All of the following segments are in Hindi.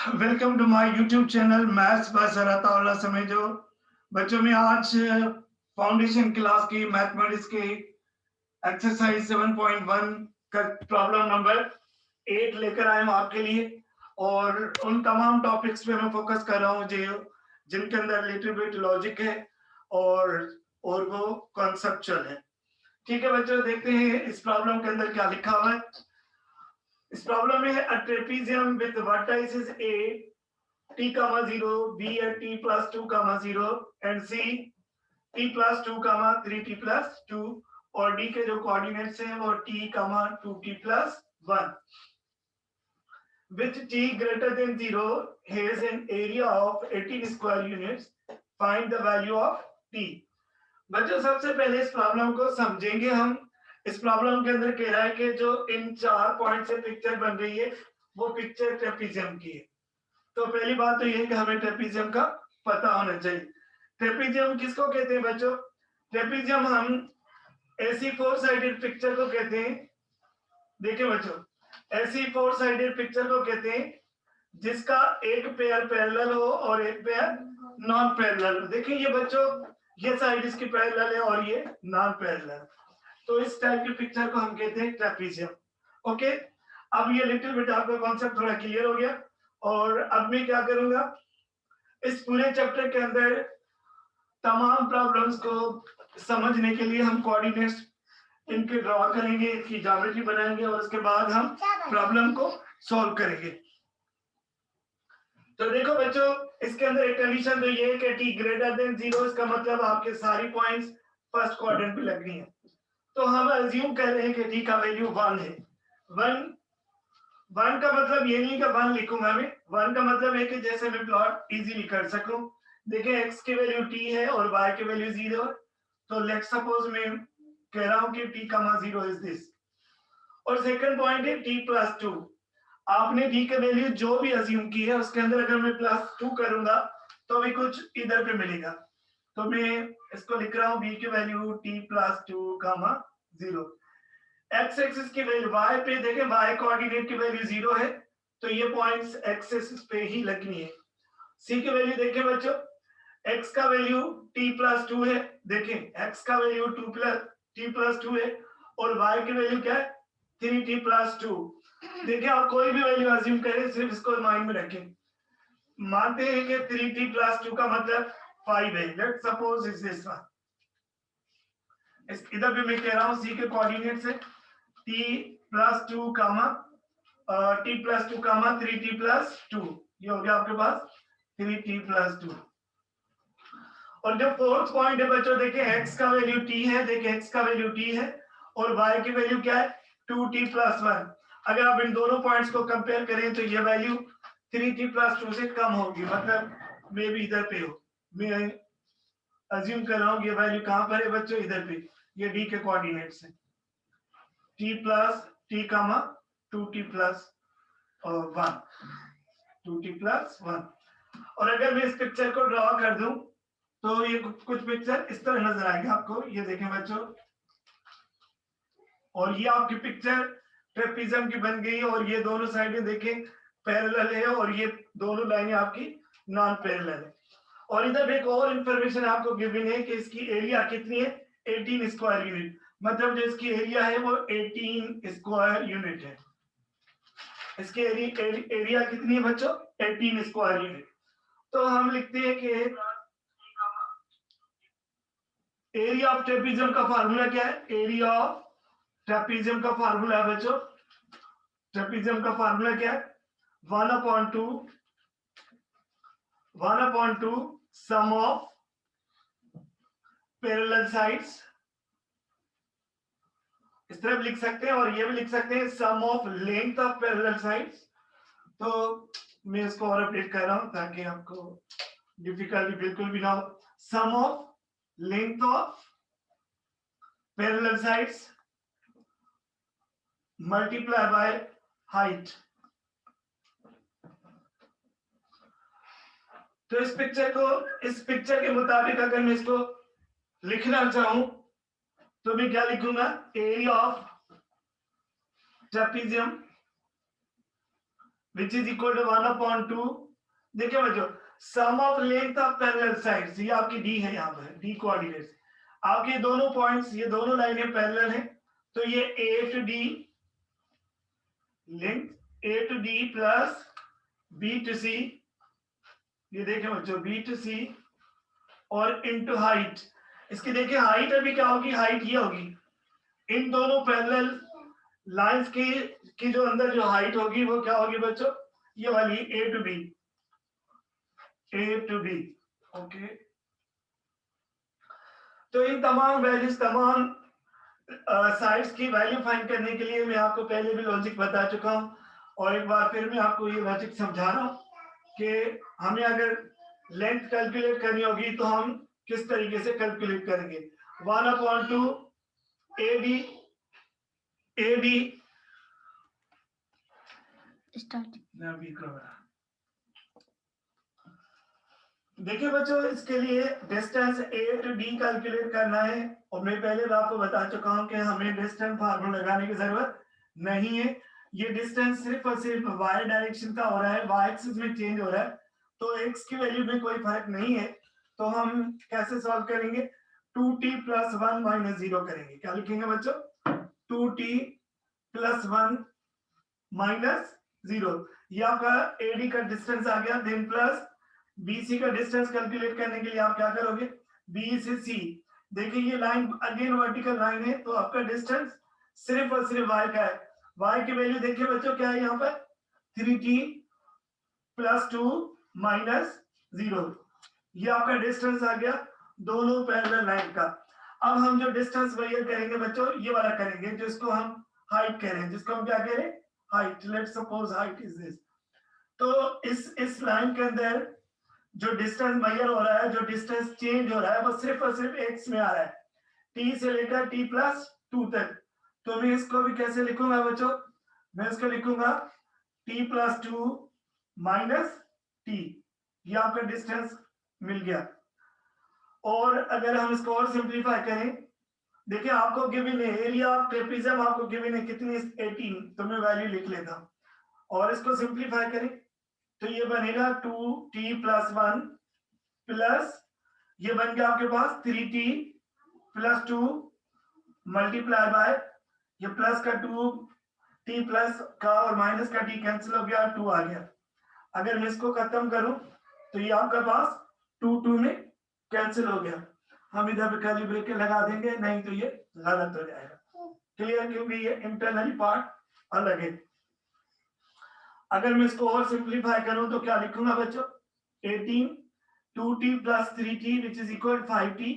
Welcome to my YouTube channel maths by Sarataullah Samejo. बच्चों में आज फाउंडेशन क्लास की मैथमेटिक्स की एक्सरसाइज 7.1 का प्रॉब्लम नंबर 8 लेकर आए हूं आपके लिए। और उन तमाम टॉपिक्स पे मैं फोकस कर रहा हूं जो जिनके अंदर लिटिल बिट लॉजिक है और वो कॉन्सेप्चुअल है। ठीक है बच्चों, देखते हैं इस प्रॉब्लम के अंदर क्या लिखा हुआ है। इस प्रॉब्लम में a trapezium with vertices A t comma 0, b at t plus 2 comma 0 and c t plus 2 comma 3t plus 2 और d के जो कोऑर्डिनेट्स हैं वो t comma 2t plus 1 with t greater than 0 has an area of 18 square units. Find the value of t. बच्चों सबसे पहले इस प्रॉब्लम को समझेंगे हम। इस प्रॉब्लम के अंदर कह रहा है कि जो इन 4 पॉइंट से पिक्चर बन रही है वो पिक्चर ट्रेपेजियम की है। तो पहली बात तो ये है कि हमें ट्रेपेजियम का पता होना चाहिए। ट्रेपेजियम किसको कहते हैं बच्चों? ट्रेपेजियम हम ऐसी फोर साइडेड पिक्चर को कहते हैं। देखिए बच्चों, ऐसी फोर साइडेड पिक्चर को कहते हैं जिसका एक पेयर पैरेलल हो और एक पेयर नॉन पैरेलल हो। देखिए ये बच्चों, ये साइड इसकी पैरेलल है और ये नॉन पैरेलल, तो इस टाइप की पिक्चर को हम कहते हैं ट्रेपेजियम। ओके, अब ये लिटिल बिट आपका कॉन्सेप्ट थोड़ा क्लियर हो गया। और अब मैं क्या करूंगा, इस पूरे चैप्टर के अंदर तमाम प्रॉब्लम्स को समझने के लिए हम कोऑर्डिनेट्स इनके ड्रॉ करेंगे, इसकी ज्योमेट्री बनाएंगे और उसके बाद हम प्रॉब्लम को सॉल्व करेंगे। तो देखो बच्चों, इसके अंदर एक कंडीशन तो ये है कि t ग्रेटर देन 0, इसका मतलब आपके सारी पॉइंट्स फर्स्ट क्वाड्रेंट पे लगनी है। तो हम अज्यूम कर रहे हैं कि t का वैल्यू 1 है। 1 का मतलब ये नहीं कि 1 लिखूंगा मैं। 1 का मतलब है कि जैसे मैं प्लॉट इजीली कर सकूं। देखिए x की वैल्यू t है और y की वैल्यू 0 है। तो लेट्स सपोज मैं कह रहा हूं कि t कमा 0 इज दिस। और सेकंड पॉइंट है t प्लस 2। आपने t की वैल्यू जो भी अज्यूम की है उसके अंदर अगर मैं प्लस 2 करूंगा तो भी कुछ इधर पे मिलेगा। तो मैं इसको लिख रहा हूं b की वैल्यू t प्लस 2 कमा 0। एक्स एक्सिस की वैल्यू y पे देखें, y कोऑर्डिनेट की वैल्यू 0 है तो ये पॉइंट्स एक्स एक्सिस पे ही लगनी है। c की वैल्यू देखें बच्चों, x का वैल्यू t प्लस 2 है। देखें x का वैल्यू t प्लस 2 है और y की वैल्यू क्या है? 3t plus 2। देखिए आप कोई भी वैल्यू अज्यूम करें, सिर्फ इसको माइंड में रखें। मानते हैं कि 3t प्लस 2 का मतलब 5 है। Let's suppose is this one. इधर भी मैं कह रहा हूं c के कोऑर्डिनेट्स है t प्लस 2 कामा t प्लस 2 कामा 3t प्लस 2। ये हो गया आपके पास 3t प्लस 2। और जो फोर्थ पॉइंट है बच्चों, देखिए x का वैल्यू t है। देखिए x का वैल्यू t है और y की वैल्यू क्या है? 2t plus 1। अगर आप इन दोनों पॉइंट्स को कंपेयर करें तो ये वैल्यू 3t प्लस 2 से कम होगी, मतलब मे भी इधर पे हो। मैं अज्यूम कर रहा हूं ये वैल्यू कहां पर है बच्चों? इधर पे। ये d के कोऑर्डिनेट्स है t प्लस t कामा 2t प्लस 1, 2t प्लस 1। और अगर मैं इस पिक्चर को ड्रॉ कर दूं तो ये कुछ पिक्चर इस तरह नजर आएगा आपको। ये देखें बच्चों, और ये आपकी पिक्चर ट्रेपेजियम की बन गई और ये दोनों साइडें देखें पैरेलल है और ये दोनों लाइनें आपकी नॉन पैरेलल है। और इधर एक और इंफॉर्मेशन आपको गिवन है कि इसकी एरिया कितनी है? 18 स्क्वायर यूनिट। मतलब जो इसकी एरिया है वो 18 स्क्वायर यूनिट है। इसकी एरिया कितनी है बच्चों? 18 स्क्वायर यूनिट। तो हम लिखते हैं कि एरिया ऑफ ट्रेपेजियम का फार्मूला क्या है? एरिया ऑफ ट्रेपेजियम का फार्मूला है बच्चों, ट्रेपेजियम का फार्मूला क्या है? 1/2 सम ऑफ पैरेलल साइड्स। इस तरह लिख सकते हैं और ये भी लिख सकते हैं sum of length of parallel sides. तो मैं इसको और अपडेट कर रहा हूं ताकि आपको डिफिकल्टी बिल्कुल भी ना हो। Sum of length of parallel sides multiply by height. तो इस पिक्चर के मुताबिक अगर मैं इसको लिखना चाहूं तो मैं क्या लिखूंगा? Area of trapezium which is equal to 1/2। देखिए बच्चों, sum of length of parallel sides, ये आपकी डी है, यहाँ पर डी कोऑर्डिनेट्स, आपके दोनों पॉइंट्स, ये दोनों लाइनें पैरेलल हैं, तो ये A to D length A to D plus B to C, ये देखें बच्चों बी टू सी, और इनटू हाइट, इसकी देखिए हाइट अभी क्या होगी, हाइट ये होगी, इन दोनों पैरेलल लाइंस की जो अंदर जो हाइट होगी वो क्या होगी बच्चों, ये वाली A to B, A to B. Okay, तो इन तमाम वैल्यूज, तमाम साइड्स की वैल्यू फाइंड करने के लिए मैं आपको पहले भी लॉजिक बता चुका हूं, और एक बार फिर मैं आपको ये लॉजिक समझा रहा हूं कि हमें अगर लेंथ कैलकुलेट करनी होगी तो हम किस तरीके से कैलकुलेट करेंगे। 1/2 AB देखिए बच्चों, इसके लिए distance A to D calculate करना है, और मैं पहले भी आपको बता चुका हूं कि हमें डिस्टेंस फार्मूला लगाने की जरूरत नहीं है। ये डिस्टेंस सिर्फ और सिर्फ वाई डायरेक्शन का हो रहा है, वाई एक्सिस में चेंज हो रहा है, तो एक्स की वैल्यू में कोई फर्क नहीं है। तो हम कैसे सॉल्व करेंगे, 2t + 1 - 0 करेंगे। क्या लिखेंगे बच्चों, 2t + 1 - 0, ये आपका एडी का डिस्टेंस आ गया। देन प्लस बीसी का डिस्टेंस कैलकुलेट करने के लिए आप क्या करोगे, बी से सी, देखिए ये लाइन अगेन वर्टिकल लाइन है, तो आपका डिस्टेंस सिर्फ और सिर्फ y का है। y की वैल्यू देखिए बच्चों क्या है यहाँ पर, 3t + 2 - 0, ये आपका डिस्टेंस आ गया दोनों पैरेलल लाइन का। अब हम जो डिस्टेंस मेजर करेंगे बच्चों, ये वाला करेंगे, जिसको हम हाइट कह रहे हैं, जिसको हम क्या कह रहे हैं, height. Let's suppose height is this. तो इस लाइन के अंदर जो डिस्टेंस मेजर हो रहा है, जो डिस्टेंस चेंज हो रहा है, वो सिर्फ और सिर्फ x में आ रहा है, t से लेकर t + 2 तक। तो मैं इसको भी कैसे लिखूंगा बच्चों, मैं इसको लिखूंगा t + 2 - t, ये आपका डिस्टेंस मिल गया। और अगर हम इसको और सिंपलीफाई करें, देखिए आपको गिवन है एरिया ऑफ ट्रेपेजियम, आपको गिवन है कितनी, 18, तो मैं वैल्यू लिख लेता हूं, और इसको सिंपलीफाई करें तो ये बनेगा 2t + 1 प्लस, ये बन गया आपके पास 3t + 2 मल्टीप्लाई बाय, ये प्लस का 2t प्लस का और माइनस का t कैंसिल हो गया, 2 आ गया। अगर मैं इसको खत्म करूं तो ये आपके पास 2 में कैंसिल हो गया। हम इधर पे कर्ली ब्रैकेट लगा देंगे, नहीं तो ये गलत हो जाएगा। क्लियर, क्योंकि ये इंटरनली पार्ट अलग है। अगर मैं इसको और सिंपलीफाई करूं तो क्या लिखूंगा बच्चों, 18 2t + 3t which is equal to 5t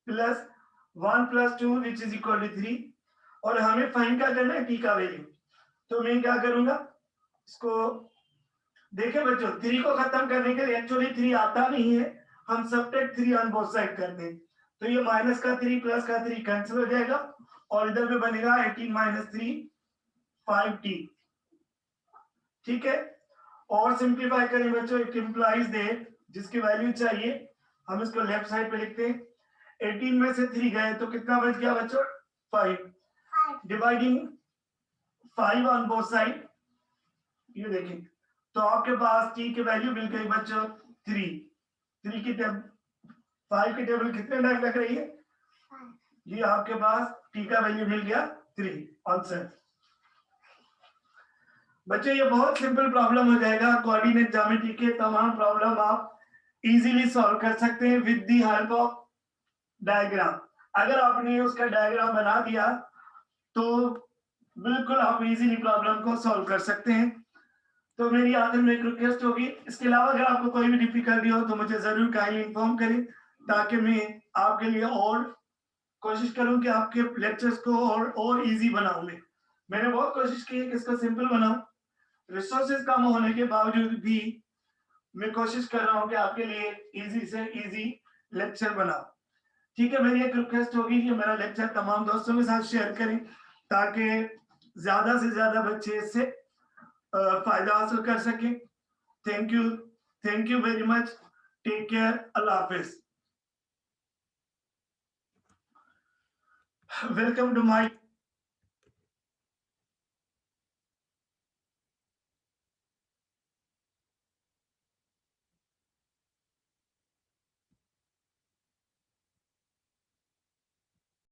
plus 1 + 2 which is equal to 3, और हमें फाइंड क्या करना है, t का वैल्यू। तो मैं क्या करूंगा, इसको देखिए बच्चों, 3 को खत्म करने के लिए एक्चुअली 3 आता नहीं है, हम सबट्रैक्ट 3 ऑन बोथ साइड करते हैं, तो ये माइनस का 3 प्लस का 3 कैंसिल हो जाएगा, और इधर में बनेगा 18 - 3 5t। ठीक है, और सिंपलीफाई करें बच्चों, इट इंप्लाइज दैट, जिसकी वैल्यू चाहिए हम इसको लेफ्ट साइड पे लिखते हैं। 18 में से 3 गए तो कितना बच गया बच्चों, 5, डिवाइडिंग 5 ऑन बोथ साइड, ये देखें, तो आपके पास t की वैल्यू मिल गई बच्चों 3 की टेबल, 5 की टेबल कितने टाइम लग रही है, ये आपके पास t का वैल्यू मिल गया 3, आंसर। बच्चों ये बहुत सिंपल प्रॉब्लम हो जाएगा, कोऑर्डिनेट ज्योमेट्री के तमाम प्रॉब्लम आप इजीली सॉल्व कर सकते हैं with the help of diagram. अगर आपने उसका डायग्राम बना दिया तो बिल्कुल आप इजीली प्रॉब्लम को सॉल्व कर सकते हैं। तो मेरी आखिर में एक रिक्वेस्ट होगी, इसके अलावा अगर आपको कोई भी डिफिकल्टी हो तो मुझे जरूर काइंडली इन्फॉर्म करें, ताकि मैं आपके लिए और कोशिश करूं कि आपके लेक्चर्स को और इजी बनाऊं। मैंने बहुत कोशिश की है कि इसको सिंपल बनाऊं, रिसोर्सेज कम होने के बावजूद भी मैं कोशिश कर रहा हूं कि आपके लिए इजी से इजी लेक्चर बनाऊं। ठीक है, मेरी एक रिक्वेस्ट होगी कि मेरा लेक्चर तमाम दोस्तों के साथ शेयर करें, ताकि ज्यादा से ज्यादा बच्चे इससे फायदा हासिल कर सकें। Thank you very much, take care, अल्लाह हाफिज। Welcome to my